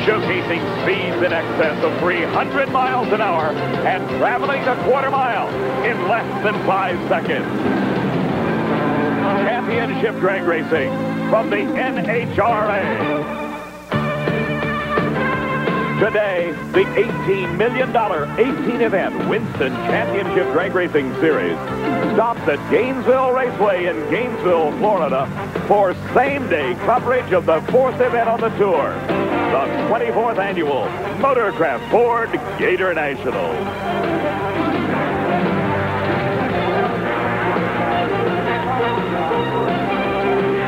showcasing speeds in excess of 300 miles an hour and traveling a quarter mile in less than 5 seconds. Championship drag racing from the NHRA. Today, the $18 million 18-event Winston Championship Drag Racing Series stops at Gainesville Raceway in Gainesville, Florida for same-day coverage of the 4th event on the tour, the 24th annual Motorcraft Ford Gatornationals.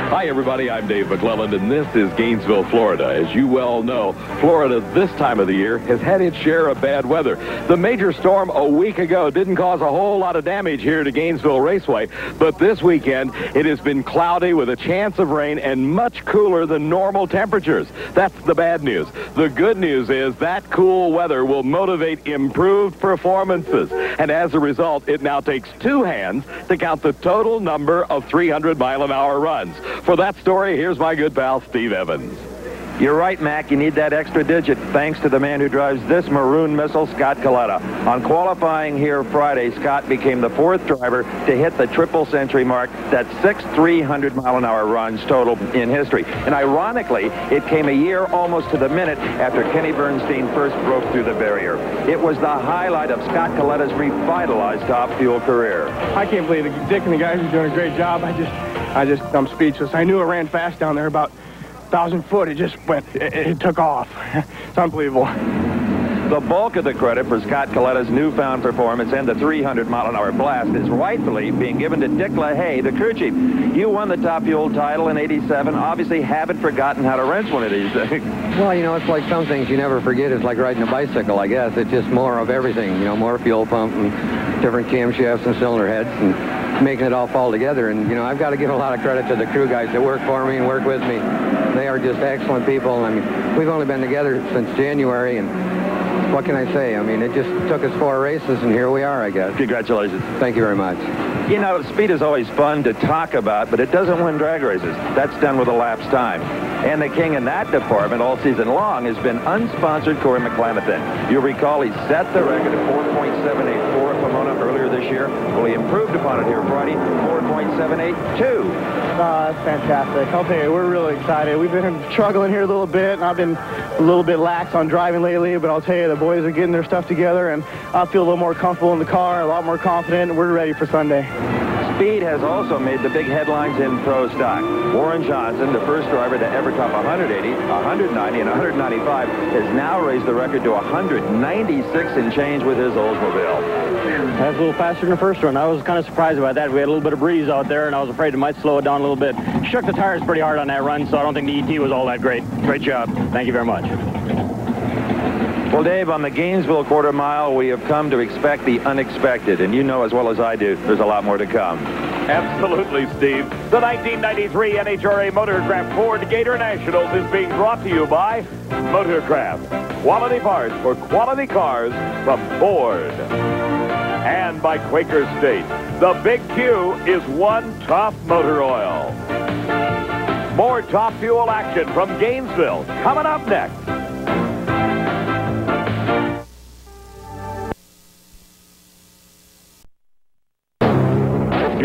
Hi, everybody. I'm Dave McClelland, and this is Gainesville, Florida. As you well know, Florida this time of the year has had its share of bad weather. The major storm a week ago didn't cause a whole lot of damage here to Gainesville Raceway, but this weekend it has been cloudy with a chance of rain and much cooler than normal temperatures. That's the bad news. The good news is that cool weather will motivate improved performances, and as a result, it now takes 2 hands to count the total number of 300-mile-an-hour runs. For that story, here's my good pal, Steve Evans. You're right, Mac. You need that extra digit, thanks to the man who drives this maroon missile, Scott Coletta. On qualifying here Friday, Scott became the 4th driver to hit the triple century mark. That's 6 300-mile-an-hour runs total in history. And ironically, it came a year almost to the minute after Kenny Bernstein first broke through the barrier. It was the highlight of Scott Coletta's revitalized top fuel career. I can't believe it. Dick and the guys are doing a great job. I'm speechless. I knew it ran fast down there, about 1,000 foot. It just went, it took off. It's unbelievable. The bulk of the credit for Scott Coletta's newfound performance and the 300-mile-an-hour blast is rightfully being given to Dick LaHaye, the crew chief. You won the Top Fuel title in '87. Obviously haven't forgotten how to wrench one of these things. Well, you know, it's like some things you never forget. It's like riding a bicycle, I guess. It's just more of everything, you know, more fuel pump and different camshafts and cylinder heads and making it all fall together. And, you know, I've got to give a lot of credit to the crew guys that work for me and work with me. They are just excellent people. I mean, we've only been together since January, and what can I say? I mean, it just took us 4 races, and here we are, I guess. Congratulations. Thank you very much. You know, speed is always fun to talk about, but it doesn't win drag races. That's done with elapsed time. And the king in that department all season long has been unsponsored Corey McClanathan. You'll recall he set the record at 4.784 at Pomona earlier this year. Well, he improved upon it here Friday, 4.782. That's fantastic. I'll tell you, we're really excited. We've been struggling here a little bit, and I've been a little bit lax on driving lately, but I'll tell you, the boys are getting their stuff together, and I feel a little more comfortable in the car, a lot more confident, and we're ready for Sunday. Speed has also made the big headlines in pro stock. Warren Johnson, the first driver to ever top 180, 190, and 195, has now raised the record to 196 and change with his Oldsmobile. That's a little faster than the first one. I was kind of surprised about that. We had a little bit of breeze out there, and I was afraid it might slow it down a little bit. Shook the tires pretty hard on that run, so I don't think the ET was all that great. Great job. Thank you very much. Well, Dave, on the Gainesville quarter mile, we have come to expect the unexpected, and you know as well as I do, there's a lot more to come. Absolutely, Steve. The 1993 NHRA Motorcraft Ford Gatornationals is being brought to you by Motorcraft. Quality parts for quality cars from Ford. And by Quaker State. The Big Q is one tough motor oil. More top fuel action from Gainesville coming up next.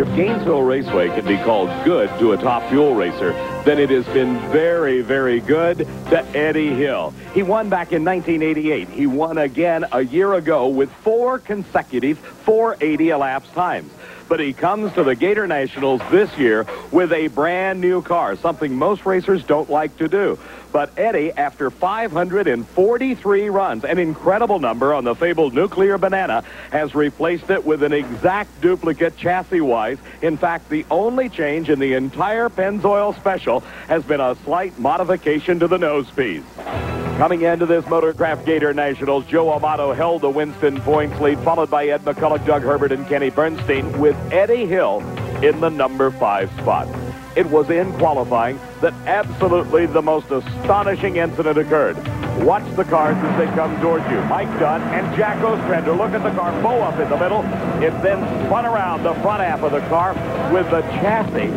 If Gainesville Raceway can be called good to a top fuel racer, then it has been very, very good to Eddie Hill. He won back in 1988. He won again a year ago with 4 consecutive 480 elapsed times. But he comes to the Gatornationals this year with a brand new car, something most racers don't like to do. But Eddie, after 543 runs, an incredible number on the fabled nuclear banana, has replaced it with an exact duplicate chassis-wise. In fact, the only change in the entire Pennzoil Special has been a slight modification to the nose piece. Coming into this Motorcraft Gatornationals, Joe Amato held the Winston points lead, followed by Ed McCulloch, Doug Herbert, and Kenny Bernstein, with Eddie Hill in the number 5 spot. It was in qualifying that absolutely the most astonishing incident occurred. Watch the cars as they come towards you. Mike Dunn and Jack Ostrander look at the car, bow up in the middle. It then spun around the front half of the car with the chassis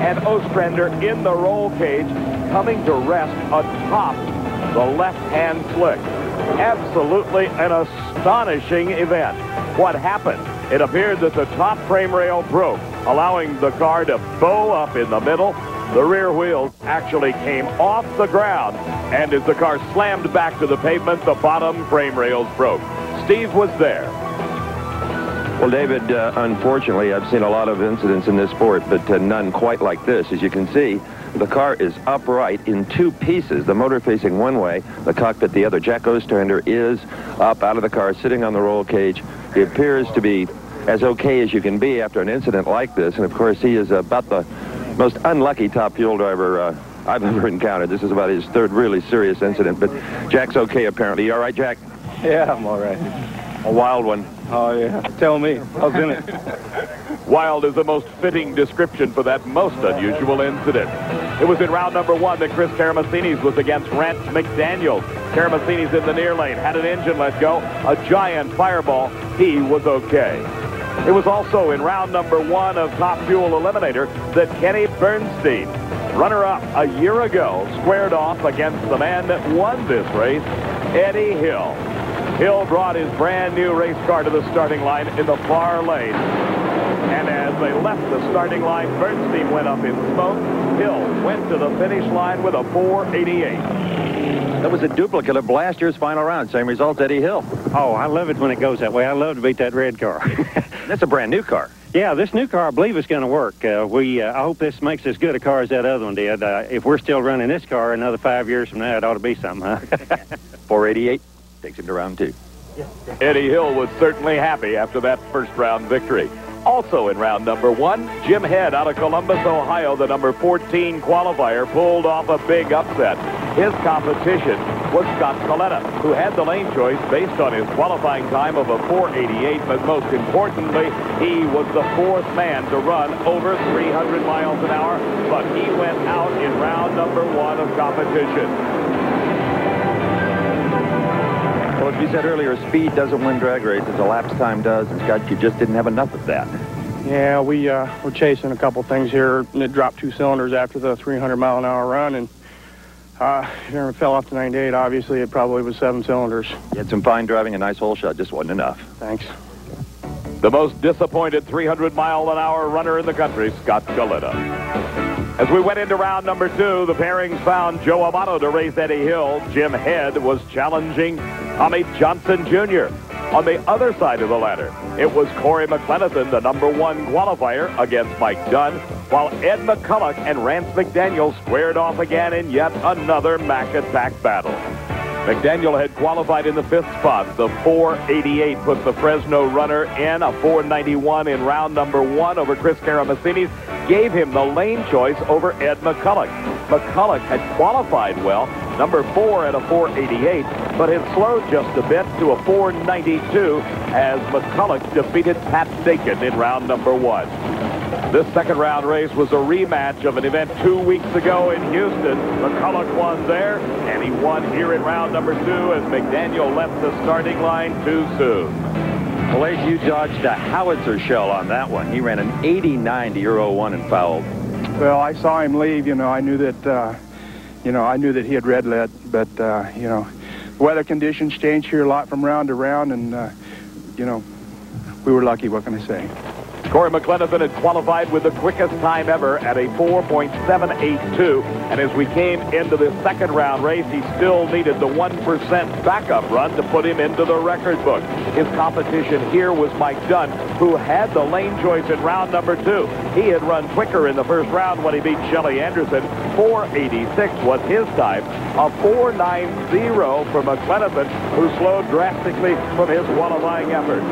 and Ostrander in the roll cage, coming to rest atop the left-hand slick. Absolutely an astonishing event. What happened? It appeared that the top frame rail broke, allowing the car to bow up in the middle. The rear wheels actually came off the ground, and as the car slammed back to the pavement, the bottom frame rails broke. Steve was there. Well, David, unfortunately, I've seen a lot of incidents in this sport, but none quite like this. As you can see, the car is upright in two pieces, the motor facing one way, the cockpit the other. Jack Ostrander is up out of the car, sitting on the roll cage. He appears to be as okay as you can be after an incident like this, and of course, he is about the most unlucky top fuel driver I've ever encountered. This is about his third really serious incident, but Jack's okay, apparently. You all right, Jack? Yeah, I'm all right. A wild one. Oh, yeah. Tell me. I was in it. Wild is the most fitting description for that most unusual incident. It was in round number 1 that Chris Karamazini's was against Rance McDaniels. Karamazini's in the near lane, had an engine let go, a giant fireball. He was okay. It was also in round number 1 of Top Fuel Eliminator that Kenny Bernstein, runner-up a year ago, squared off against the man that won this race, Eddie Hill. Hill brought his brand new race car to the starting line in the far lane. And as they left the starting line, Bernstein went up in smoke. Hill went to the finish line with a 488. That was a duplicate of last year's final round. Same result, Eddie Hill. Oh, I love it when it goes that way. I love to beat that red car. That's a brand new car. Yeah, this new car, I believe, is going to work. I hope this makes as good a car as that other one did. If we're still running this car another 5 years from now, it ought to be something, huh? 488 takes him to round 2. Eddie Hill was certainly happy after that first round victory. Also in round number 1, Jim Head out of Columbus, Ohio, the number 14 qualifier, pulled off a big upset. His competition was Scott Coletta, who had the lane choice based on his qualifying time of a 488, but most importantly, he was the 4th man to run over 300 miles an hour, but he went out in round number 1 of competition. Well, as we said earlier, speed doesn't win drag races. Elapsed time does. And Scott, you just didn't have enough of that. Yeah, we're chasing a couple things here. It dropped 2 cylinders after the 300-mile-an-hour run, and it fell off to 98. Obviously, it probably was 7 cylinders. You had some fine driving, a nice hole shot. Just wasn't enough. Thanks. The most disappointed 300-mile-an-hour runner in the country, Scott Coletta. As we went into round number 2, the pairings found Joe Amato to race Eddie Hill. Jim Head was challenging Tommy Johnson Jr. On the other side of the ladder, it was Corey McLenithan, the number 1 qualifier, against Mike Dunn, while Ed McCulloch and Rance McDaniel squared off again in yet another Mac Attack battle. McDaniel had qualified in the 5th spot. The 488 put the Fresno runner in. A 491 in round number 1 over Chris Karamazini's gave him the lane choice over Ed McCulloch. McCulloch had qualified well, number 4 at a 488, but had slowed just a bit to a 492 as McCulloch defeated Pat Dakin in round number 1. This second round race was a rematch of an event 2 weeks ago in Houston. McCulloch won there, and he won here in round number 2 as McDaniel left the starting line too soon. Well, Ace, you dodged a howitzer shell on that one. He ran an 89 to Euro 1 and fouled. Well, I saw him leave. I knew that, I knew that he had red lit, but, the weather conditions changed here a lot from round to round, and, we were lucky. What can I say? Corey McLenithan had qualified with the quickest time ever at a 4.782, and as we came into the second round race, he still needed the 1% backup run to put him into the record book. His competition here was Mike Dunn, who had the lane choice in round number 2. He had run quicker in the first round when he beat Shelly Anderson. 486 was his time, a 490 for McLenithan, who slowed drastically from his qualifying effort.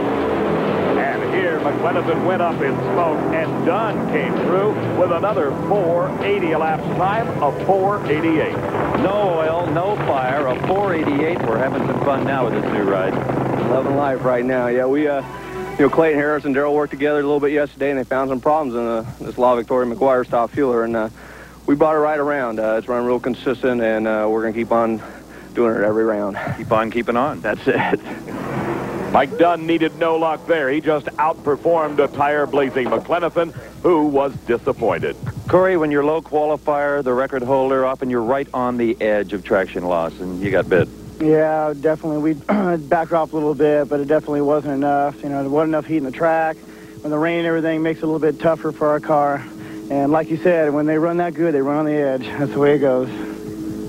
And here, McLenithan went up in smoke, and Dunn came through with another 480 elapsed time of 488. No oil, no fire, a 488. We're having some fun now with this new ride. Loving life right now. Yeah, we, Clayton Harris and Darrell worked together a little bit yesterday, and they found some problems in this La Victoria McGuire style fueler, and we brought it right around. It's running real consistent, and we're going to keep on doing it every round. Keep on keeping on. That's it. Mike Dunn needed no luck there. He just outperformed a tire-blazing McLenathan, who was disappointed. Corey, when you're low qualifier, the record holder, often you're right on the edge of traction loss, and you got bit. Yeah, definitely. We backed off a little bit, but it definitely wasn't enough. You know, there wasn't enough heat in the track. When the rain and everything makes it a little bit tougher for our car. And like you said, when they run that good, they run on the edge. That's the way it goes.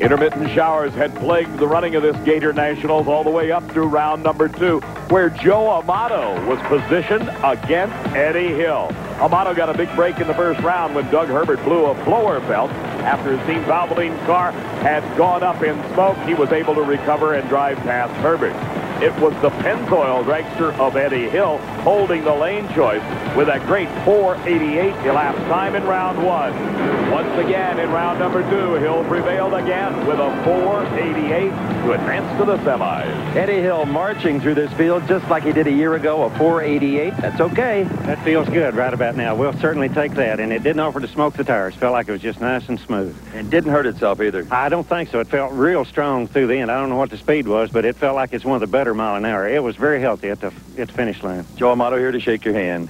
Intermittent showers had plagued the running of this Gator Nationals all the way up through round number 2, where Joe Amato was positioned against Eddie Hill. Amato got a big break in the first round when Doug Herbert blew a blower belt. After it seemed Valvoline's car had gone up in smoke, he was able to recover and drive past Herbert. It was the Pennzoil dragster of Eddie Hill holding the lane choice with a great 4:88 elapsed time in round 1. Once again, in round number 2, Hill prevailed again with a 4:88 to advance to the semis. Eddie Hill marching through this field just like he did a year ago, a 4:88. That's okay. That feels good right about now. We'll certainly take that. And it didn't offer to smoke the tires. Felt like it was just nice and smooth. And didn't hurt itself either. I don't think so. It felt real strong through the end. I don't know what the speed was, but it felt like it's one of the better mile an hour. It was very healthy at the finish line. Joe Amato here to shake your hand.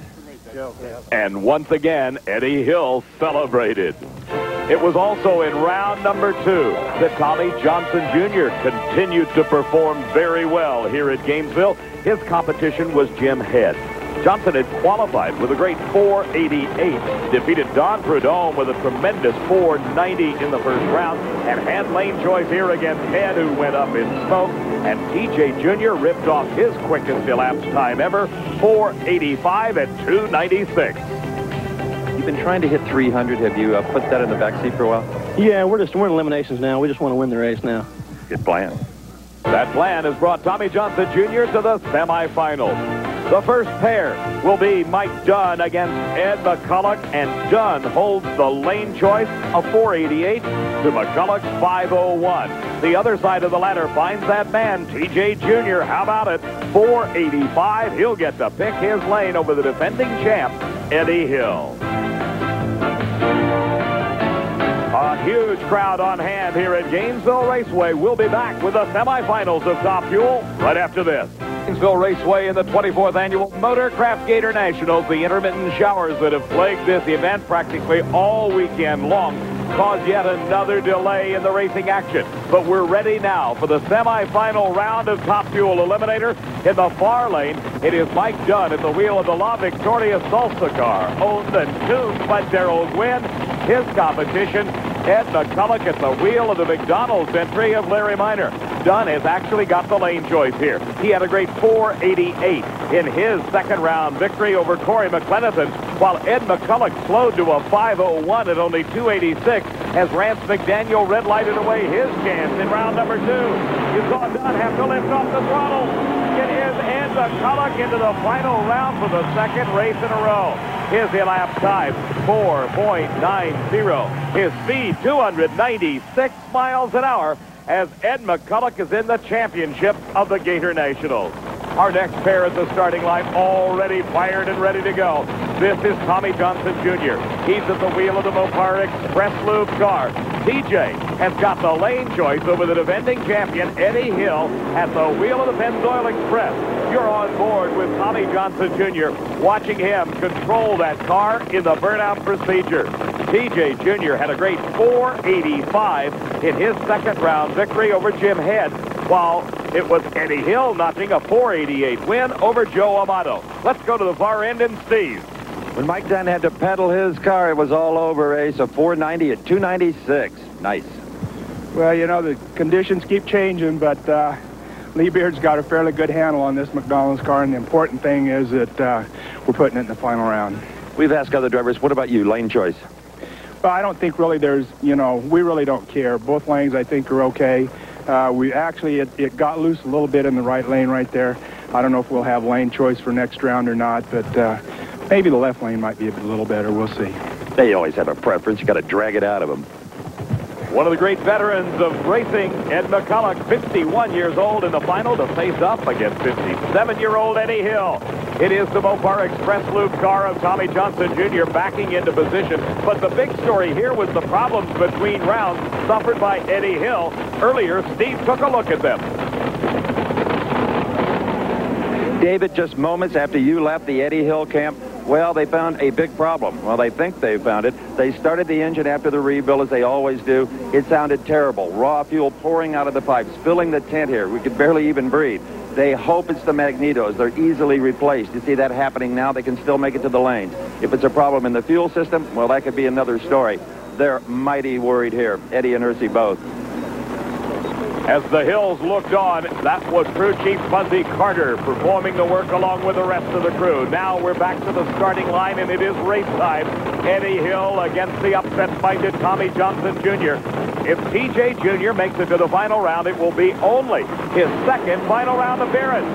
And once again, Eddie Hill celebrated. It was also in round number 2 that Tommy Johnson Jr. continued to perform very well here at Gainesville. His competition was Jim Head. Johnson had qualified with a great 4:88, defeated Don Prudhomme with a tremendous 4:90 in the first round, and had lane choice here against Head, who went up in smoke, and TJ Jr. ripped off his quickest elapsed time ever, 4:85 at 2:96. You've been trying to hit 300. Have you put that in the back seat for a while? Yeah, we're in eliminations now. We just want to win the race now. Good plan. That plan has brought Tommy Johnson Jr. to the semifinals. The first pair will be Mike Dunn against Ed McCulloch, and Dunn holds the lane choice of 4:88 to McCulloch's 5:01. The other side of the ladder finds that man, TJ Jr. How about it? 4:85. He'll get to pick his lane over the defending champ, Eddie Hill. A huge crowd on hand here at Gainesville Raceway. We'll be back with the semifinals of Top Fuel right after this. Gainesville Raceway in the 24th Annual Motorcraft Gator Nationals. The intermittent showers that have plagued this event practically all weekend long caused yet another delay in the racing action. But we're ready now for the semifinal round of Top Fuel Eliminator. In the far lane, it is Mike Dunn at the wheel of the La Victoria Salsa car, owned and tuned by Darrell Gwynn. His competition, Ed McCulloch at the wheel of the McDonald's entry of Larry Miner. Dunn has actually got the lane choice here. He had a great 4:88 in his second round victory over Corey McLenathan, while Ed McCulloch slowed to a 5:01 at only 2:86 as Rance McDaniel red-lighted away his chance in round number 2. You saw Dunn have to lift off the throttle. It is Ed McCulloch into the final round for the second race in a row. His elapsed time, 4.90. His speed, 296 miles an hour, as Ed McCulloch is in the championship of the Gator Nationals. Our next pair at the starting line, already fired and ready to go. This is Tommy Johnson Jr. He's at the wheel of the Mopar Express Lube car. TJ has got the lane choice over the defending champion, Eddie Hill, at the wheel of the Pennzoil Express. You're on board with Tommy Johnson Jr., watching him control that car in the burnout procedure. TJ Jr. had a great 4:85 in his second round victory over Jim Head, while it was Eddie Hill notching a 4:88 win over Joe Amato. Let's go to the far end and Steve. When Mike Dunn had to pedal his car, it was all over, Ace. A 490 at 296. Nice. Well, you know, the conditions keep changing, but Lee Beard's got a fairly good handle on this McDonald's car, and the important thing is that we're putting it in the final round. We've asked other drivers, what about you, lane choice? Well, I don't think really there's, you know, we really don't care. Both lanes, I think, are okay. We actually, it got loose a little bit in the right lane right there. I don't know if we'll have lane choice for next round or not, but maybe the left lane might be a little better. We'll see. They always have a preference. You got to drag it out of them. One of the great veterans of racing, Ed McCulloch, 51 years old in the final to face up against 57-year-old Eddie Hill. It is the Mopar Express Lube car of Tommy Johnson Jr. backing into position. But the big story here was the problems between rounds suffered by Eddie Hill. Earlier, Steve took a look at them. David, just moments after you left the Eddie Hill camp, well, they found a big problem. Well, they think they found it. They started the engine after the rebuild, as they always do. It sounded terrible. Raw fuel pouring out of the pipes, filling the tent here. We could barely even breathe. They hope it's the magnetos. They're easily replaced. You see that happening now. They can still make it to the lanes. If it's a problem in the fuel system, well, that could be another story. They're mighty worried here, Eddie and Ursi both. As the Hills looked on, that was crew chief Buzzy Carter performing the work along with the rest of the crew. Now we're back to the starting line, and it is race time. Eddie Hill against the upset-minded Tommy Johnson Jr. If TJ Jr. makes it to the final round, it will be only his second final round appearance.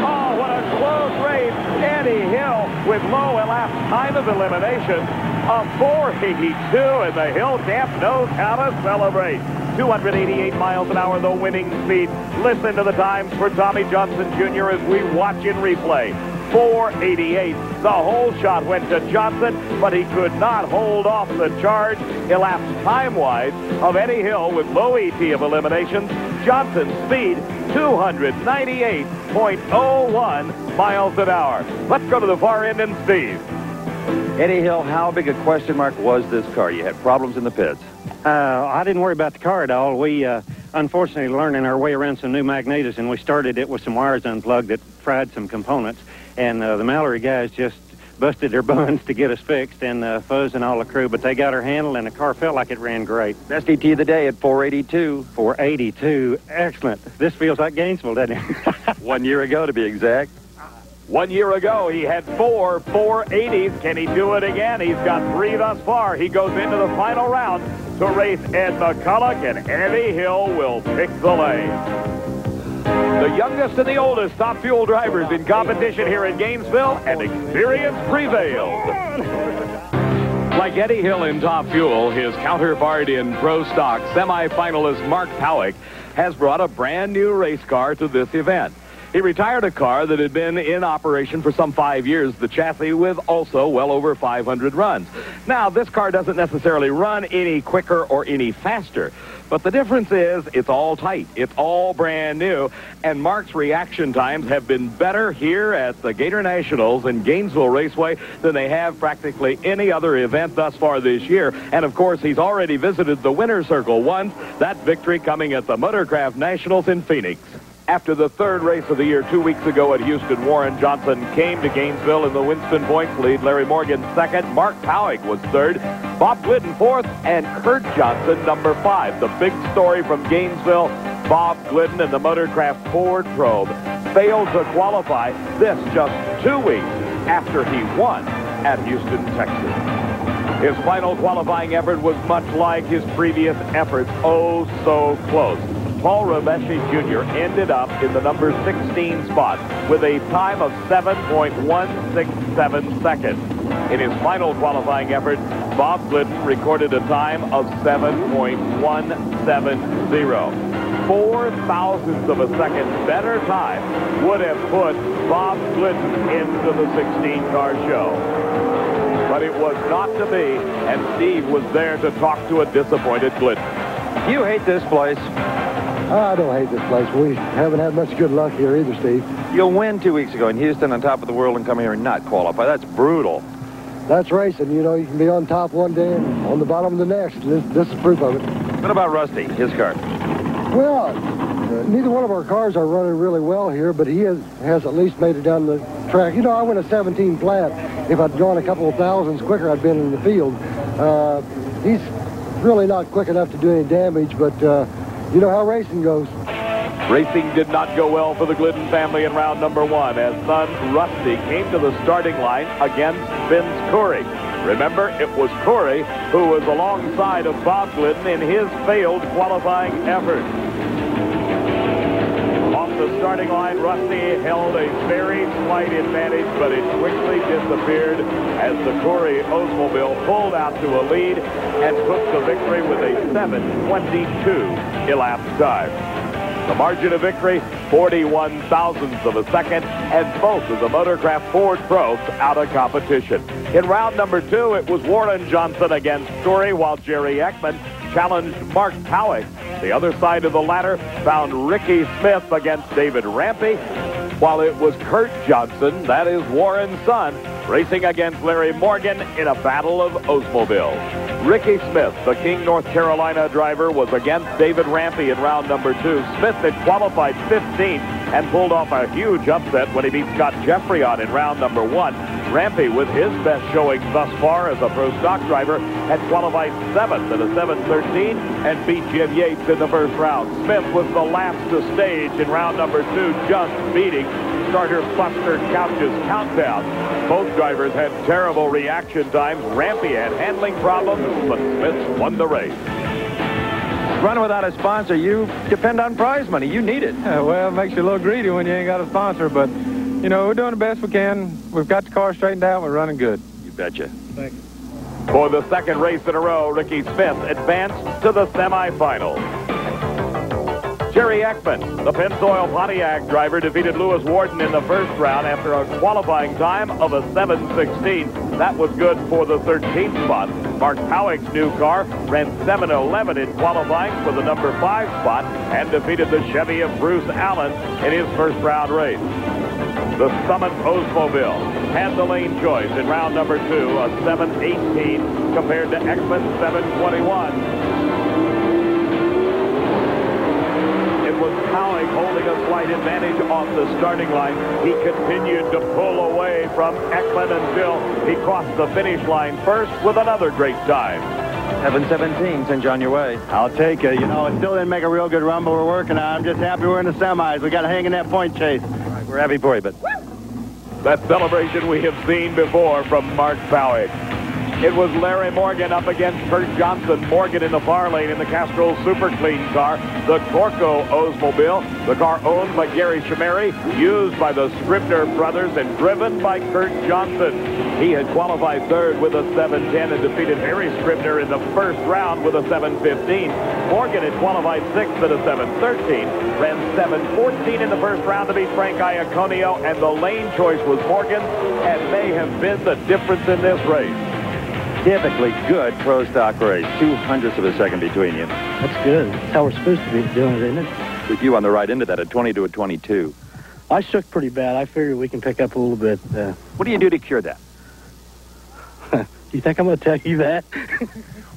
Oh, what a close race. Eddie Hill with low elapsed time of elimination of 4:82, and the Hill camp knows how to celebrate. 288 miles an hour, the winning speed. Listen to the times for Tommy Johnson Jr. as we watch in replay. 4:88. The whole shot went to Johnson, but he could not hold off the charge. Elapsed time-wise of Eddie Hill with low ET of eliminations. Johnson's speed, 298.01 miles an hour. Let's go to the far end and Steve. Eddie Hill, how big a question mark was this car? You had problems in the pits. I didn't worry about the car at all. We, unfortunately, learning our way around some new magnetos, and we started it with some wires unplugged that fried some components. And the Mallory guys just busted their buns to get us fixed, and Fuzz and all the crew, but they got her handled, and the car felt like it ran great. Best ET of the day at 482. 482. Excellent. This feels like Gainesville, doesn't it? 1 year ago, to be exact. 1 year ago, he had 4 480s. Can he do it again? He's got 3 thus far. He goes into the final round to race Ed McCulloch, and Eddie Hill will pick the lane. The youngest and the oldest top fuel drivers in competition here in Gainesville, and experience prevailed. Like Eddie Hill in top fuel, his counterpart in pro stock, semi-finalist Mark Powick has brought a brand new race car to this event. He retired a car that had been in operation for some 5 years, the chassis with also well over 500 runs. Now, this car doesn't necessarily run any quicker or any faster, but the difference is it's all tight. It's all brand new, and Mark's reaction times have been better here at the Gatornationals and Gainesville Raceway than they have practically any other event thus far this year. And, of course, he's already visited the winner's circle once, that victory coming at the Motorcraft Nationals in Phoenix. After the third race of the year 2 weeks ago at Houston, Warren Johnson came to Gainesville in the Winston Points lead. Larry Morgan second. Mark Powick was third. Bob Glidden fourth. And Kurt Johnson number 5. The big story from Gainesville, Bob Glidden and the Motorcraft Ford Probe failed to qualify. This just 2 weeks after he won at Houston, Texas. His final qualifying effort was much like his previous efforts. Oh, so close. Paul Rameshi Jr. ended up in the number 16 spot with a time of 7.167 seconds. In his final qualifying effort, Bob Glidden recorded a time of 7.170. 4 thousandths of a second better time would have put Bob Glidden into the 16-car show. But it was not to be, and Steve was there to talk to a disappointed Glidden. You hate this place. I don't hate this place. We haven't had much good luck here either, Steve. You'll win 2 weeks ago in Houston on top of the world and come here and not qualify. That's brutal. That's racing. You know, you can be on top one day and on the bottom the next. This is proof of it. What about Rusty, his car? Well, neither one of our cars are running really well here, but he has at least made it down the track. You know, I went a 17 flat. If I'd gone a couple of thousandths quicker, I'd been in the field. He's really not quick enough to do any damage, but you know how racing goes. Racing did not go well for the Glidden family in round number 1 as son Rusty came to the starting line against Vince Corey. Remember, it was Corey who was alongside of Bob Glidden in his failed qualifying effort. Off the starting line, Rusty held a very slight advantage, but it quickly disappeared as the Corey Oldsmobile pulled out to a lead and took the victory with a 7:22 elapsed time. The margin of victory, 41 thousandths of a second, and both of the Motorcraft Ford Probes out of competition. In round number 2, it was Warren Johnson against Corey, while Jerry ECKMAN challenged Mark Howick. The other side of the ladder found Ricky Smith against David Rampey, while it was Kurt Johnson, that is Warren's son, racing against Larry Morgan in a battle of Oldsmobile. Ricky Smith, the King, North Carolina driver, was against David Rampey in round number 2. Smith had qualified 15th and pulled off a huge upset when he beat Scott Jeffrey on in round number 1. Rampey, with his best showing thus far as a pro stock driver, had qualified 7th at a 7:13 and beat Jim Yates in the first round. Smith was the last to stage in round number 2, just beating starter Buster Couch's countdown. Both drivers had terrible reaction times. Rampey had handling problems, but Smith won the race. Run without a sponsor, you depend on prize money. You need it. Yeah, well, it makes you a little greedy when you ain't got a sponsor, but, you know, we're doing the best we can. We've got the car straightened out. We're running good. You betcha. Thanks. For the second race in a row, Ricky Smith advanced to the semifinals. Jerry ECKMAN, the Pennzoil Pontiac driver, defeated Lewis Warden in the first round after a qualifying time of a 7:16. That was good for the 13th spot. Mark Howick's new car ran 7:11 in qualifying for the number 5 spot and defeated the Chevy of Bruce Allen in his first round race. The Summit Oldsmobile had the lane choice in round number 2, a 7:18 compared to ECKMAN's 7:21. Howick holding a slight advantage off the starting line. He continued to pull away from ECKMAN until he crossed the finish line first with another great time. 7:17, send you on your way. I'll take it. You know, it still didn't make a real good run, but we're working on it. I'm just happy we're in the semis. We got to hang in that point chase. All right, we're happy for you, but... That celebration we have seen before from Mark Howick. It was Larry Morgan up against Kurt Johnson. Morgan in the far lane in the Castrol Super Clean car, the Corco Oldsmobile, the car owned by Gary Chimeri, used by the Scribner brothers, and driven by Kurt Johnson. He had qualified 3rd with a 7:10 and defeated Harry Scribner in the first round with a 7:15. Morgan had qualified 6th at a 7:13, ran 7:14 in the first round to beat Frank Iaconio, and the lane choice was Morgan, and may have been the difference in this race. Typically good pro stock race. 0.02 of a second between you. That's good. That's how we're supposed to be doing it, isn't it? With you on the right end of that, a 20 to a 22. I shook pretty bad. I figured we can pick up a little bit. What do you do to cure that? Do you think I'm going to tell you that?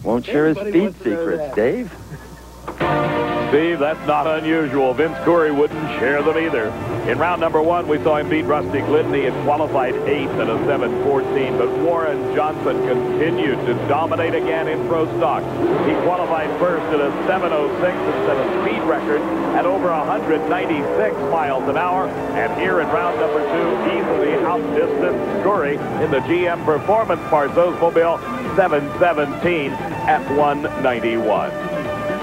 Won't share his speed secrets, Dave. Steve, that's not unusual. Vince Coury wouldn't share them either. In round number 1, we saw him beat Rusty Glidden. He had qualified 8th at a 7:14, but Warren Johnson continued to dominate again in pro stock. He qualified first at a 7:06 and set a speed record at over 196 miles an hour. And here in round number 2, easily outdistanced Coury in the GM Performance Parts Oldsmobile, 7:17 at 191.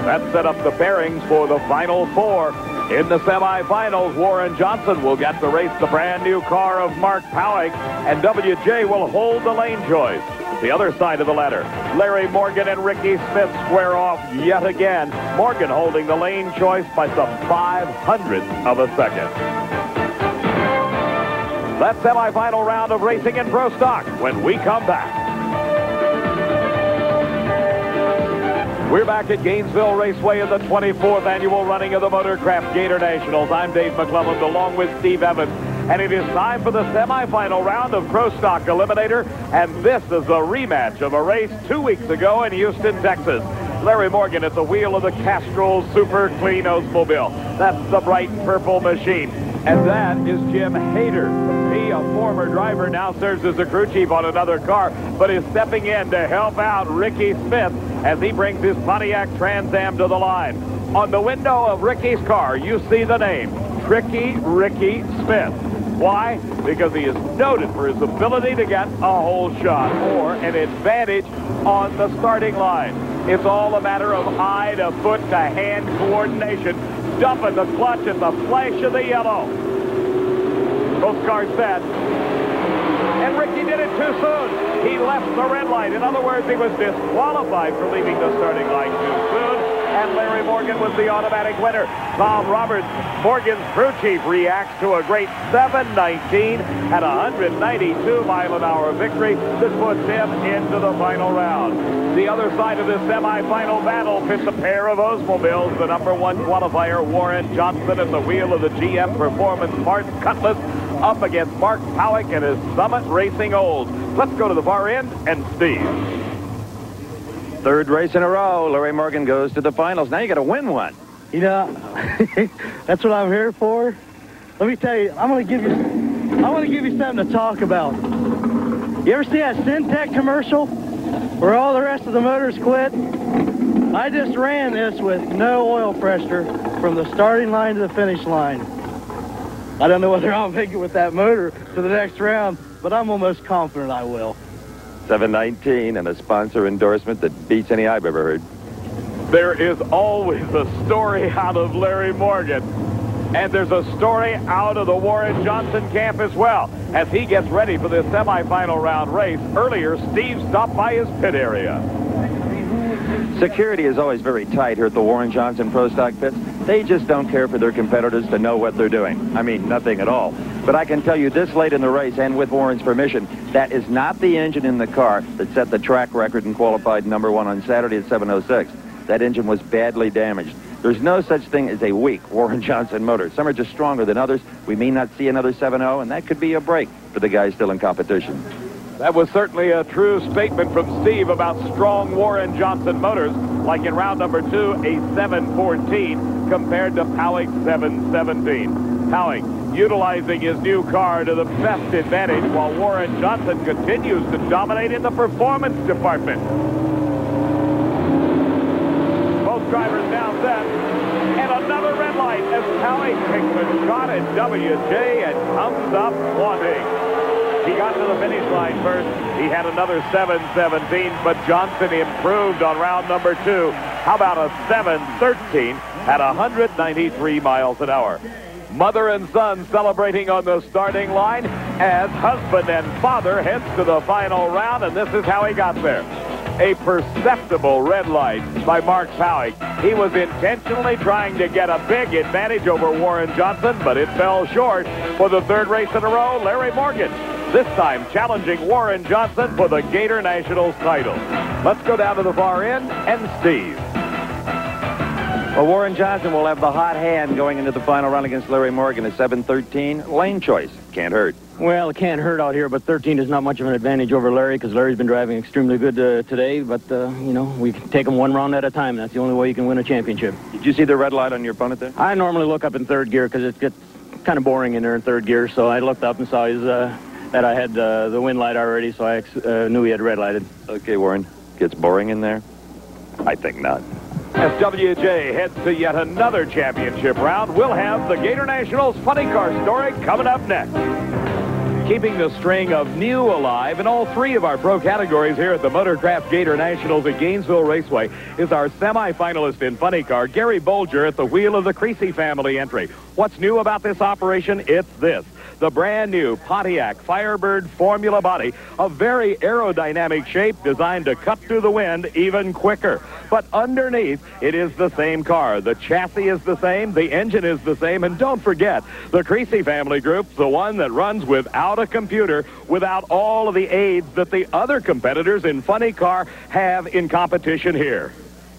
That set up the pairings for the final 4. In the semifinals, Warren Johnson will get to race the brand new car of Mark Howick, and WJ will hold the lane choice. The other side of the ladder, Larry Morgan and Ricky Smith square off yet again. Morgan holding the lane choice by some 0.05 of a second. That semifinal round of racing in pro stock when we come back. We're back at Gainesville Raceway in the 24th annual running of the Motorcraft Gatornationals. I'm Dave McClelland along with Steve Evans. And it is time for the semifinal round of Pro Stock Eliminator. And this is a rematch of a race 2 weeks ago in Houston, Texas. Larry Morgan at the wheel of the Castrol Super Clean Oldsmobile. That's the bright purple machine. And that is Jim Hayter. He, a former driver, now serves as a crew chief on another car, but is stepping in to help out Ricky Smith as he brings his Pontiac Trans Am to the line. On the window of Ricky's car, you see the name, Tricky Ricky Smith. Why? Because he is noted for his ability to get a hole shot or an advantage on the starting line. It's all a matter of eye to foot to hand coordination, dumping the clutch at the flash of the yellow. Both cars set. And Ricky did it too soon. He left the red light. In other words, he was disqualified for leaving the starting line too soon. and Larry Morgan was the automatic winner. Tom Roberts, Morgan's crew chief, reacts to a great 7:19 at 192-mile-an-hour victory. This puts him into the final round. The other side of this semifinal battle pits a pair of Oldsmobiles. The #1 qualifier, Warren Johnson, at the wheel of the GM Performance Parts Cutlass, up against Mark Powick and his Summit Racing Olds. Let's go to the far end and Steve. Third race in a row. Larry Morgan goes to the finals. Now you got to win one. You know, that's what I'm here for. Let me tell you, I want to give you something to talk about. You ever see that Syntec commercial where all the rest of the motors quit? I just ran this with no oil pressure from the starting line to the finish line. I don't know whether I'll make it with that motor to the next round, but I'm almost confident I will. 7:19 and a sponsor endorsement that beats any I've ever heard. There is always a story out of Larry Morgan. And there's a story out of the Warren Johnson camp as well. As he gets ready for this semifinal round race, earlier Steve stopped by his pit area. Security is always very tight here at the Warren Johnson Pro Stock pits. They just don't care for their competitors to know what they're doing. I mean, nothing at all. But I can tell you this late in the race, and with Warren's permission, that is not the engine in the car that set the track record and qualified #1 on Saturday at 7:06. That engine was badly damaged. There's no such thing as a weak Warren Johnson motor. Some are just stronger than others. We may not see another 7.0, and that could be a break for the guys still in competition. That was certainly a true statement from Steve about strong Warren Johnson motors, like in round number 2, a 714 compared to Powick's 717. Powick utilizing his new car to the best advantage while Warren Johnson continues to dominate in the performance department. Both drivers now set, and another red light as Powick takes a shot at WJ and comes up wanting. He got to the finish line first. He had another 7:17, but Johnson improved on round number 2. How about a 7:13 at 193 miles an hour? Mother and son celebrating on the starting line as husband and father heads to the final round, and this is how he got there. A perceptible red light by Mark Powick. He was intentionally trying to get a big advantage over Warren Johnson, but it fell short. For the third race in a row, Larry Morgan, this time challenging Warren Johnson for the Gatornationals title. Let's go down to the far end and Steve. Well, Warren Johnson will have the hot hand going into the final round against Larry Morgan at 7:13. Lane choice. Can't hurt. Well, it can't hurt out here, but 13 is not much of an advantage over Larry because Larry's been driving extremely good today. But, you know, we can take him one round at a time. That's the only way you can win a championship. Did you see the red light on your opponent there? I normally look up in third gear because it gets kind of boring in there in third gear. So I looked up and saw his, that I had the wind light already, so I knew he had red lighted. Okay, Warren. Gets boring in there? I think not. As WJ heads to yet another championship round, we'll have the Gatornationals funny car story coming up next. Keeping the string of new alive in all 3 of our pro categories here at the Motorcraft Gatornationals at Gainesville Raceway is our semi-finalist in funny car, Gary Bolger, at the wheel of the Creasy family entry. What's new about this operation? It's this. The brand new Pontiac Firebird Formula body, a very aerodynamic shape designed to cut through the wind even quicker. But underneath, it is the same car. The chassis is the same, the engine is the same, and don't forget, the Creasy family group's the one that runs without a computer, without all of the aids that the other competitors in funny car have in competition here.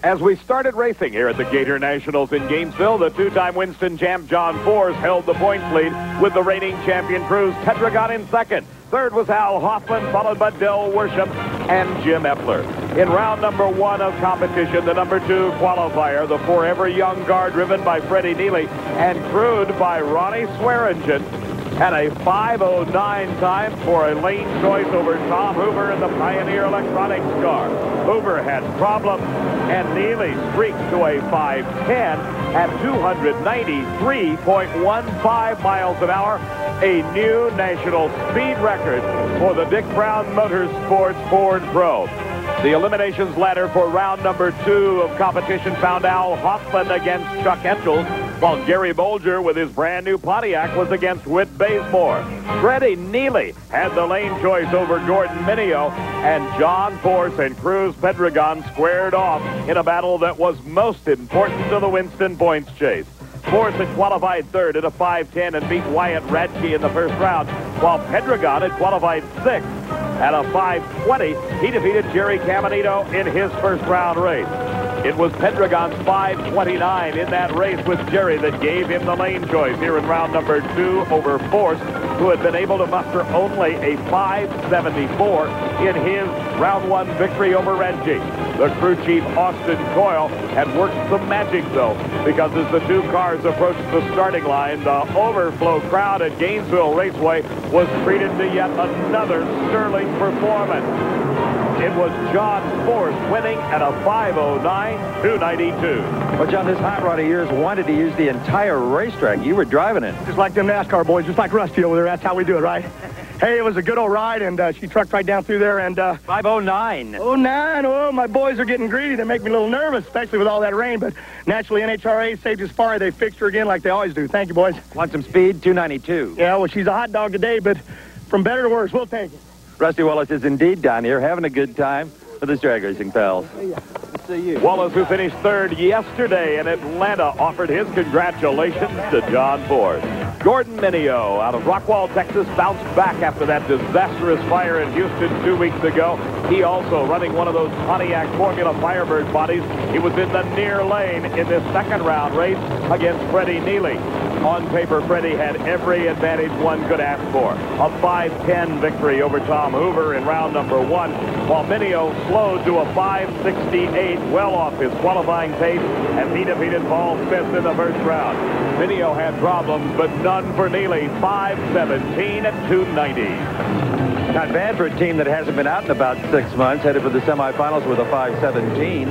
As we started racing here at the Gatornationals in Gainesville, the 2-time Winston champ John Force held the points lead with the reigning champion Cruz Tetragon in second. Third was Al Hoffman, followed by Del Worship and Jim Epler. In round number 1 of competition, the number 2 qualifier, the forever young guard driven by Freddie Neely and crewed by Ronnie Swearingen, had a 5:09 time for a lane choice over Tom Hoover in the Pioneer Electronics car. Hoover had problems, and Neely streaked to a 5:10 at 293.15 miles an hour, a new national speed record for the Dick Brown Motorsports Ford Pro. The eliminations ladder for round number 2 of competition found Al Hoffman against Chuck Etchell. while Gary Bolger with his brand new Pontiac was against Whit Bazemore. Freddie Neely had the lane choice over Gordon Mineo, and John Force and Cruz Pedregon squared off in a battle that was most important to the Winston points chase. Force had qualified third at a 5:10 and beat Wyatt Radke in the first round, while Pedregon had qualified sixth at a 5:20. He defeated Jerry Caminito in his first round race. It was Pedregon's 5:29 in that race with Jerry that gave him the lane choice here in round number 2 over Force, who had been able to muster only a 5:74 in his round 1 victory over Radke. The crew chief, Austin Coyle, had worked some magic, though, because as the two cars approached the starting line, the overflow crowd at Gainesville Raceway was treated to yet another sterling performance. It was John Force winning at a 5:09.292. Well, John, this hot rod of yours wanted to use the entire racetrack. You were driving it. Just like them NASCAR boys, just like Rusty over there. That's how we do it, right? Hey, it was a good old ride, and she trucked right down through there, and 5:09. Oh, my boys are getting greedy. They make me a little nervous, especially with all that rain, but naturally NHRA saved us far. They fixed her again like they always do. Thank you, boys. Want some speed? 292. Yeah, well, she's a hot dog today, but from better to worse, we'll take it. Rusty Wallace is indeed down here having a good time with his drag racing pals. Wallace, who finished third yesterday in Atlanta, offered his congratulations to John Force. Gordon Mineo out of Rockwall, Texas, bounced back after that disastrous fire in Houston 2 weeks ago. He also running one of those Pontiac Formula Firebird bodies. He was in the near lane in this second round race against Freddie Neely. On paper, Freddie had every advantage one could ask for. A 5:10 victory over Tom Hoover in round number 1, while Mineo slowed to a 5:68, well off his qualifying pace, and he defeated Paul Smith in the first round. Mineo had problems, but none for Neely. 5:17.290. Not bad for a team that hasn't been out in about 6 months, headed for the semifinals with a 5:17.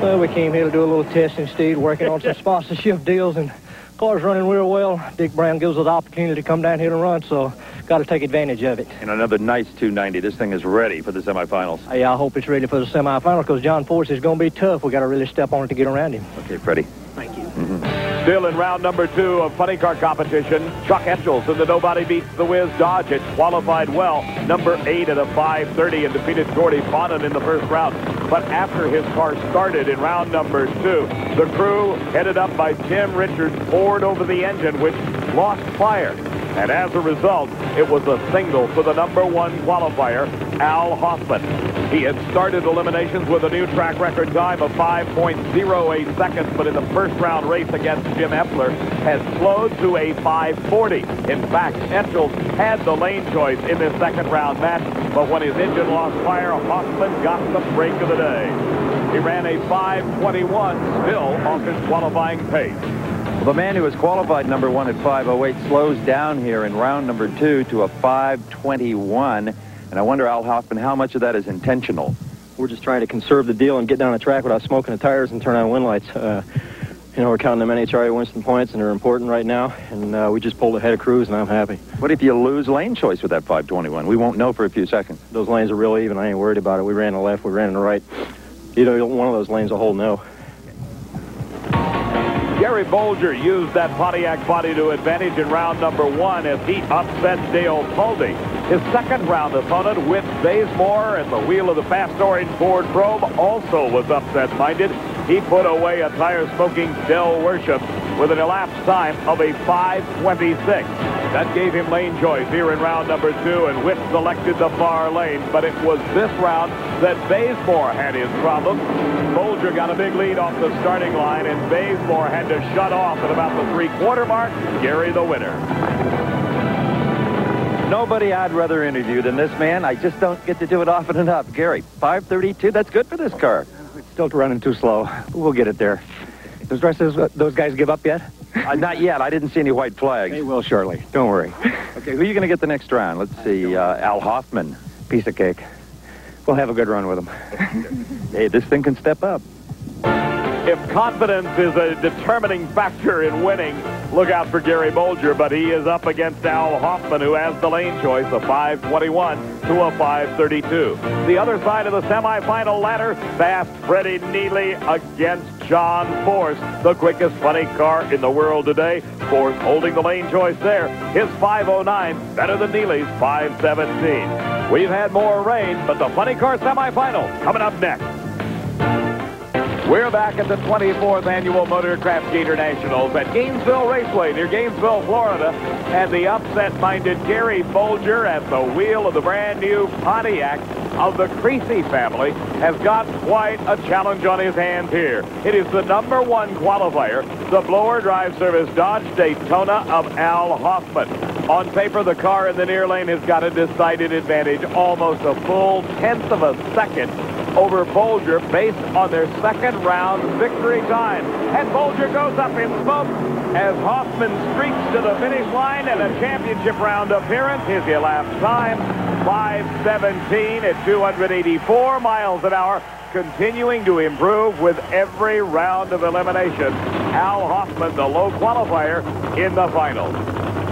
Well, we came here to do a little testing, Steve, working on some sponsorship deals, and car's running real well. Dick Brown gives us the opportunity to come down here and run, so got to take advantage of it. And another nice 290. This thing is ready for the semifinals. Yeah, I hope it's ready for the semifinals because John Force is going to be tough. We got to really step on it to get around him. Okay, Freddie. Thank you. Still in round number 2 of funny car competition, Chuck Etchels in the Nobody Beats the Whiz Dodge. It qualified well, number 8 at a 5:30, and defeated Gordy Fonan in the first round. But after his car started in round number 2, the crew headed up by Tim Richards poured over the engine, which lost fire. And as a result, it was a single for the number 1 qualifier, Al Hoffman. He had started eliminations with a new track record time of 5.08 seconds, but in the first round race against Jim Epler had slowed to a 5:40. In fact, Etchels had the lane choice in this second round match, but when his engine lost fire, Hoffman got the break of the day. He ran a 5:21, still off his qualifying pace. The man who was qualified number 1 at 5:08 slows down here in round number 2 to a 5:21. And I wonder, Al Hoffman, how much of that is intentional? We're just trying to conserve the deal and get down the track without smoking the tires and turn on wind lights. We're counting them NHRA Winston points, and they're important right now. And we just pulled ahead of Cruz, and I'm happy. What if you lose lane choice with that 5:21? We won't know for a few seconds. Those lanes are real even. I ain't worried about it. We ran to the left, we ran to the right. Either one of those lanes will hold no. Gary Bolger used that Pontiac body to advantage in round number 1 as he upset Dale Puldy. His second round opponent, Whit Bazemore, at the wheel of the fast orange Ford Probe, also was upset-minded. He put away a tire-smoking Del Worship with an elapsed time of a 5:26. That gave him lane choice here in round number 2, and Whit selected the far lane. But it was this round that Bazemore had his problem. Bolger got a big lead off the starting line, and Bazemore had to shut off at about the 3/4 mark. Gary the winner. Nobody I'd rather interview than this man. I just don't get to do it often enough. Gary, 5:32, that's good for this car. It's still running too slow. We'll get it there. Does the rest of those guys give up yet? Not yet. I didn't see any white flags. They will shortly. Don't worry. Okay, who are you going to get the next round? Let's see, Al Hoffman. Piece of cake. We'll have a good run with him. Hey, this thing can step up. If confidence is a determining factor in winning, Look out for Gary Bolger, but he is up against Al Hoffman, who has the lane choice, a 521 to a 532. The other side of the semifinal ladder, fast Freddie Neely against John Force, the quickest funny car in the world today. Force holding the lane choice there. His 509 better than Neely's 517. We've had more rain, but the funny car semifinal coming up next. We're back at the 24th Annual Motorcraft Gatornationals at Gainesville Raceway near Gainesville, Florida. And the upset-minded Gary Bolger at the wheel of the brand-new Pontiac of the Creasy family has got quite a challenge on his hands here. It is the #1 qualifier, the blower drive service Dodge Daytona of Al Hoffman. On paper, the car in the near lane has got a decided advantage, almost a full 1/10 of a second over Bolger based on their second round victory time. And Bolger goes up in smoke as Hoffman streaks to the finish line and a championship round appearance. His elapsed time, 5:17 at 284 miles an hour, continuing to improve with every round of elimination. Al Hoffman, the low qualifier in the finals.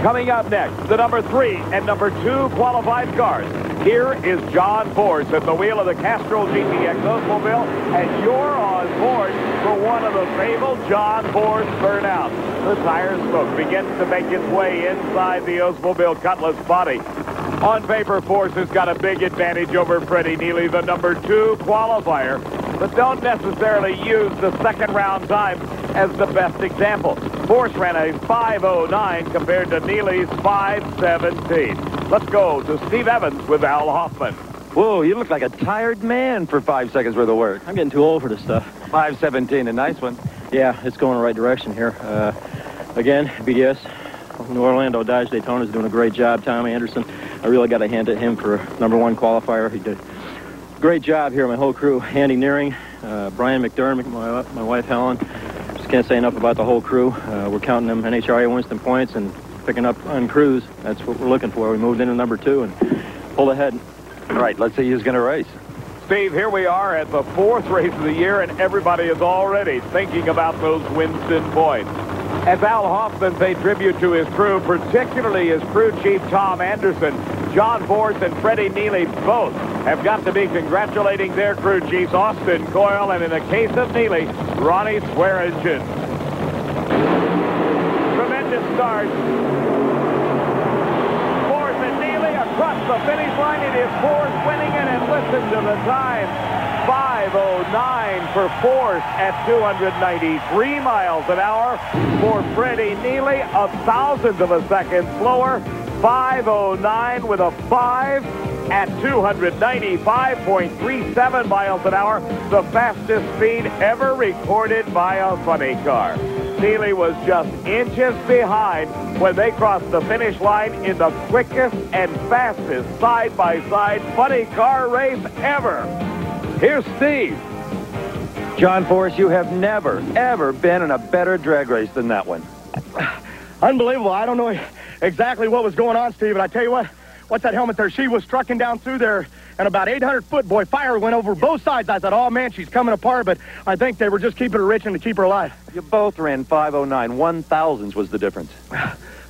Coming up next, the #3 and #2 qualified cars. Here is John Force at the wheel of the Castrol GTX Oldsmobile, and you're on board for one of the fabled John Force burnouts. The tire smoke begins to make its way inside the Oldsmobile Cutlass body. On paper, Force has got a big advantage over Freddie Neely, the #2 qualifier, but don't necessarily use the second round time as the best example. Force ran a 509 compared to Neely's 517. Let's go to Steve Evans with Al Hoffman. Whoa, you look like a tired man for 5 seconds worth of work. I'm getting too old for this stuff. 517, a nice one. Yeah, it's going the right direction here. Again, BDS, New Orlando Dodge Daytona is doing a great job. Tommy Anderson, I really got to hand it to him for #1 qualifier. He did a great job here, my whole crew. Andy Nearing, Brian McDermott, my wife Helen. Just can't say enough about the whole crew. We're counting them NHRA Winston points and picking up on crews. That's what we're looking for. We moved into #2 and pulled ahead. All right, let's see who's going to race. Steve, here we are at the 4th race of the year, and everybody is already thinking about those Winston points. As Al Hoffman paid tribute to his crew, particularly his crew chief Tom Anderson, John Force and Freddie Neely both have got to be congratulating their crew chiefs, Austin Coyle, and in the case of Neely, Ronnie Swearingen. Tremendous start. Force and Neely across the finish line. It is Force winning it, and listen to the time. 5:09 for Force at 293 miles an hour. For Freddie Neely, 1/1000th of a second slower. 5:09 with a 5 at 295.37 miles an hour, the fastest speed ever recorded by a funny car. Neely was just inches behind when they crossed the finish line in the quickest and fastest side-by-side funny car race ever. Here's Steve. John Force, you have never, ever been in a better drag race than that one. Unbelievable. I don't know exactly what was going on, Steve, but I tell you what, what's that helmet there? She was trucking down through there, and about 800 foot, boy, fire went over both sides. I thought, oh, man, she's coming apart, but I think they were just keeping her rich and to keep her alive. You both ran 5:09. 1/1000th was the difference.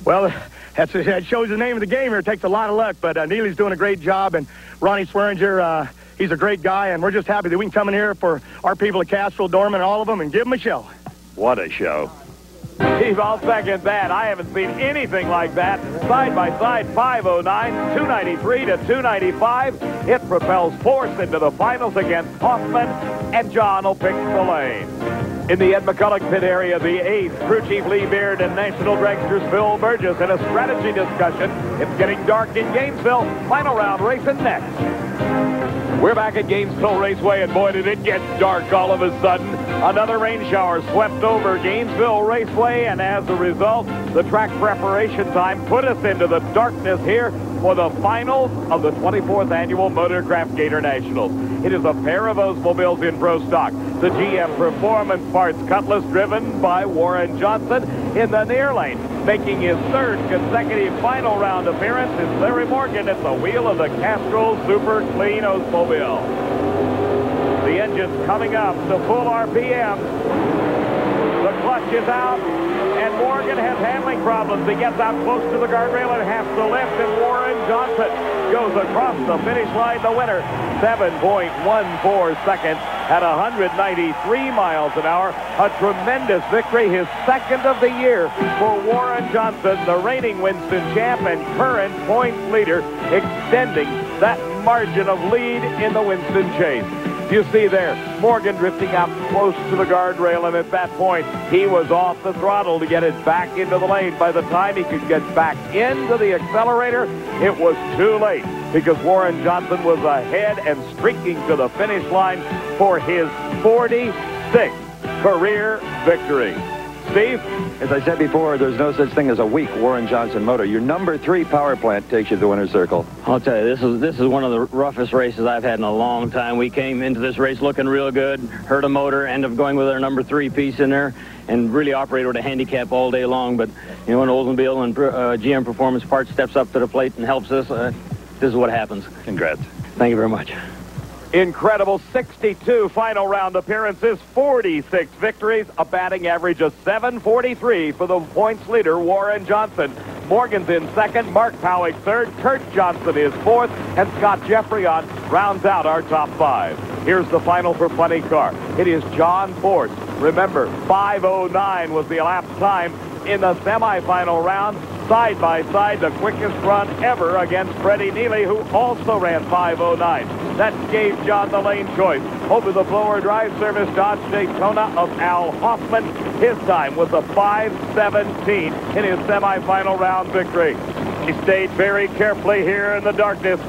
Well, that shows the name of the game here. It takes a lot of luck, but Neely's doing a great job, and Ronnie Swearingen, he's a great guy, and we're just happy that we can come in here for our people at Castrol, Dorman, and all of them, and give them a show. What a show. Steve, I'll second that. I haven't seen anything like that. Side by side, 5:09, 293 to 295. It propels Force into the finals against Hoffman, and John will pick the lane. In the Ed McCulloch pit area, the 8th, crew chief Lee Beard and National Dragsters Phil Burgess in a strategy discussion. It's getting dark in Gainesville. Final round racing next. We're back at Gainesville Raceway, and boy, did it get dark all of a sudden. Another rain shower swept over Gainesville Raceway, and as a result, the track preparation time put us into the darkness here for the finals of the 24th Annual Motorcraft Gatornationals. It is a pair of Oldsmobiles in pro stock. The GM Performance Parts Cutlass, driven by Warren Johnson, in the near lane. Making his 3rd consecutive final round appearance is Larry Morgan at the wheel of the Castrol Super Clean Oldsmobile. The engine's coming up to full RPM. The clutch is out, and Morgan Morgan has handling problems. He gets out close to the guardrail and has to lift, and Warren Johnson goes across the finish line, the winner. 7.14 seconds at 193 miles an hour. A tremendous victory, his second of the year for Warren Johnson, the reigning Winston champ and current points leader, extending that margin of lead in the Winston chase. You see there, Morgan drifting out close to the guardrail, and at that point, he was off the throttle to get it back into the lane. By the time he could get back into the accelerator, it was too late because Warren Johnson was ahead and streaking to the finish line for his 46th career victory. Steve? As I said before, there's no such thing as a weak Warren Johnson motor. Your number 3 power plant takes you to the winner's circle. I'll tell you, this is one of the roughest races I've had in a long time. We came into this race looking real good, hurt a motor, ended up going with our number 3 piece in there, and really operated with a handicap all day long. But, you know, when Oldsmobile and GM Performance Parts steps up to the plate and helps us, this is what happens. Congrats. Thank you very much. Incredible 62 final round appearances, 46 victories, a batting average of 743 for the points leader, Warren Johnson. Morgan's in second, Mark Powick third, Kurt Johnson is fourth, and Scott Jeffrion rounds out our top 5. Here's the final for Funny Car. It is John Force. Remember, 5:09 was the elapsed time in the semifinal round. Side by side, the quickest run ever against Freddie Neely, who also ran 5:09. That gave John the lane choice over the blower drive service Dodge Daytona of Al Hoffman. His time was a 5:17 in his semifinal round victory. He stayed very carefully here in the darkness.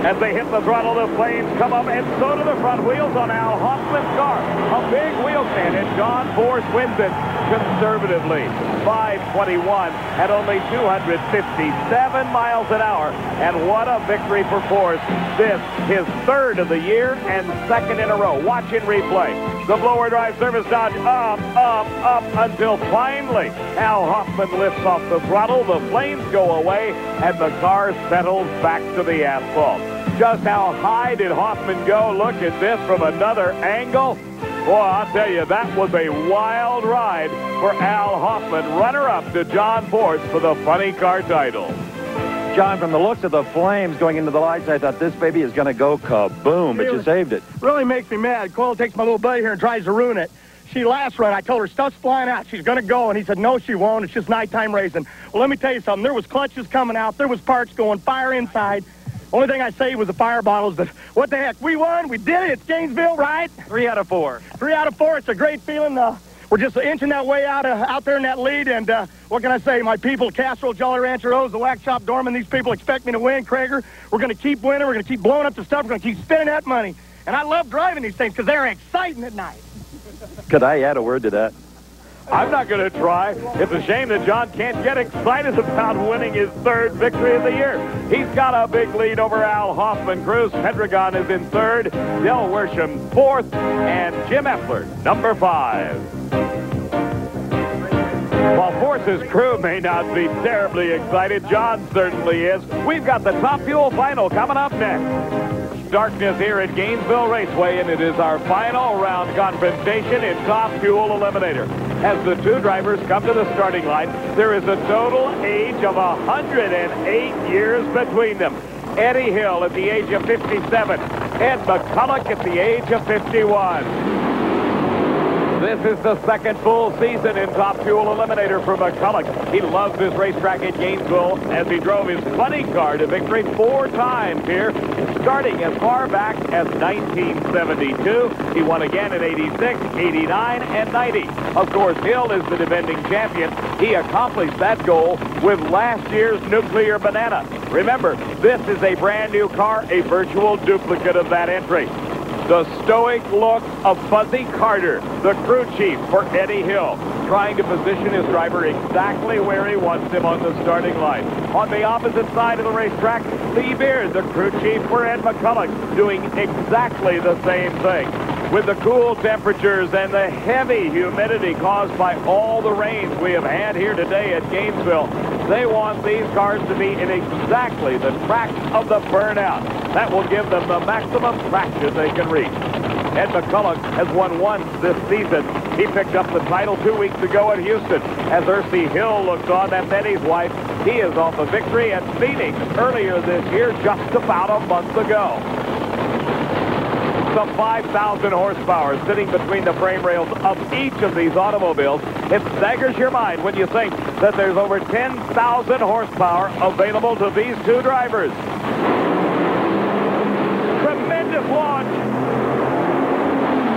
As they hit the throttle, the flames come up, and so do the front wheels on Al Hoffman's car. A big wheel stand, and John Force wins it conservatively. 5:21 at only 257 miles an hour. And what a victory for Force. This, his third of the year and second in a row. Watch in replay. The blower drive service Dodge up until finally Al Hoffman lifts off the throttle. The flames go away, and the car settles back to the asphalt. Just how high did Hoffman go? Look at this from another angle. Boy, I'll tell you, that was a wild ride for Al Hoffman, runner-up to John Force for the Funny Car title. John, from the looks of the flames going into the lights, I thought this baby is going to go kaboom, but you saved it. Really makes me mad. Coyle takes my little buddy here and tries to ruin it. She last run, I told her, stuff's flying out. She's going to go. And he said, no, she won't. It's just nighttime racing. Well, let me tell you something. There was clutches coming out. There was parts going, fire inside. Only thing I saved was the fire bottles, but what the heck? We won. We did it. It's Gainesville, right? 3 out of 4. 3 out of 4. It's a great feeling. We're just inching that way out there in that lead. And what can I say? My people, Castro, Jolly Rancher Rose, the Wax Shop Dorman, these people expect me to win. Krager, we're going to keep winning. We're going to keep blowing up the stuff. We're going to keep spending that money. And I love driving these things because they're exciting at night. Could I add a word to that? I'm not going to try. It's a shame that John can't get excited about winning his third victory of the year. He's got a big lead over Al Hoffman. Cruz Pedregon is in third, Del Worsham fourth, and Jim Effler, number 5. While Force's crew may not be terribly excited, John certainly is. We've got the Top Fuel final coming up next. Darkness here at Gainesville Raceway, and it is our final round confrontation in Top Fuel Eliminator. As the two drivers come to the starting line, there is a total age of 108 years between them. Eddie Hill at the age of 57, Ed McCulloch at the age of 51. This is the second full season in Top Fuel Eliminator for McCulloch. He loves this racetrack at Gainesville as he drove his Funny Car to victory 4 times here, starting as far back as 1972. He won again in 86, 89, and 90. Of course, Hill is the defending champion. He accomplished that goal with last year's Nuclear Banana. Remember, this is a brand new car, a virtual duplicate of that entry. The stoic look of Fuzzy Carter, the crew chief for Eddie Hill, trying to position his driver exactly where he wants him on the starting line. On the opposite side of the racetrack, Lee Beard, the crew chief for Ed McCulloch, doing exactly the same thing. With the cool temperatures and the heavy humidity caused by all the rains we have had here today at Gainesville, they want these cars to be in exactly the track of the burnout. That will give them the maximum traction they can reach. Ed McCulloch has won once this season. He picked up the title 2 weeks ago at Houston. As Ersie Hill looks on, that's Eddie's wife. He is off a victory at Phoenix earlier this year, just about a month ago. Some 5,000 horsepower sitting between the frame rails of each of these automobiles. It staggers your mind when you think that there's over 10,000 horsepower available to these two drivers. Tremendous launch.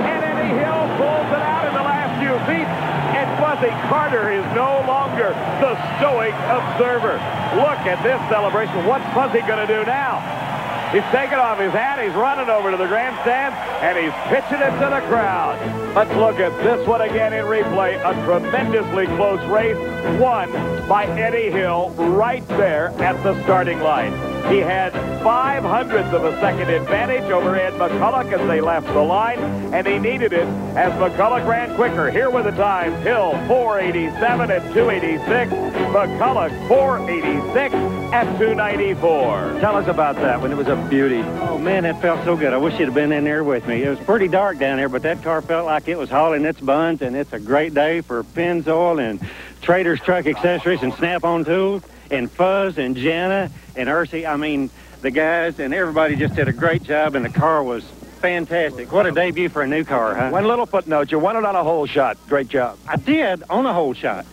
And Eddie Hill pulls it out in the last few feet. And Fuzzy Carter is no longer the stoic observer. Look at this celebration. What's Fuzzy going to do now? He's taking off his hat, he's running over to the grandstand, and he's pitching it to the crowd. Let's look at this one again in replay. A tremendously close race, won by Eddie Hill right there at the starting line. He had 0.05 of a second advantage over Ed McCulloch as they left the line, and he needed it as McCulloch ran quicker. Here were the times. Hill 4:87 at 2:86. McCulloch 4:86 at 2:94. Tell us about that when it was a beauty. Oh, man, that felt so good. I wish you'd have been in there with me. It was pretty dark down there, but that car felt like it was hauling its buns, and it's a great day for Pennzoil and Trader's Truck Accessories and Snap-on Tools and Fuzz and Jana and Ersie. I mean, the guys and everybody just did a great job, and the car was fantastic. What a debut for a new car, huh? One little footnote. You won it on a hole shot. Great job. I did, on a hole shot.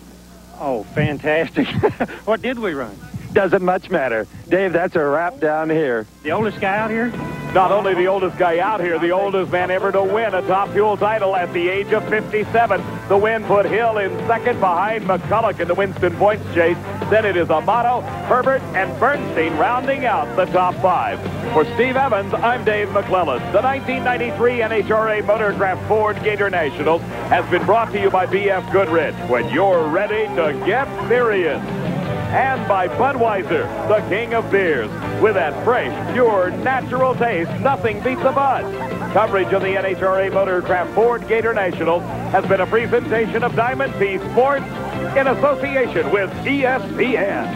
Oh, fantastic. What did we run? Doesn't much matter. Dave, that's a wrap down here. The oldest guy out here? Not only the oldest guy out here, the oldest man ever to win a Top Fuel title at the age of 57. The win put Hill in second behind McCulloch in the Winston Points chase. Then it is Amato, Herbert, and Bernstein rounding out the top 5. For Steve Evans, I'm Dave McClellan. The 1993 NHRA Motorcraft Ford Gator Nationals has been brought to you by B.F. Goodrich. When you're ready to get serious. And by Budweiser, the king of beers. With that fresh, pure, natural taste, nothing beats a Bud. Coverage of the NHRA Motorcraft Ford Gator Nationals has been a presentation of Diamond P Sports in association with ESPN.